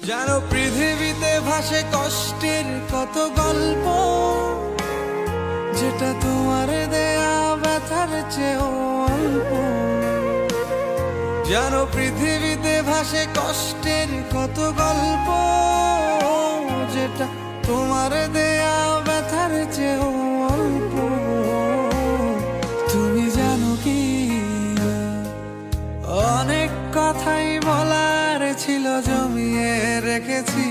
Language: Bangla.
জানো পৃথিবীতে ভাসে কষ্টের কত গল্প, যেটা তোমার দেয়া ব্যথার চেয়েও অল্প। জানো পৃথিবীতে ভাসে কষ্টের কত গল্প, যেটা তোমার দেয়া ব্যথার চেয়েও অল্প। তুমি জানো কি, অনেক কথাই বলার ছিল জমিয়ে রেখেছি।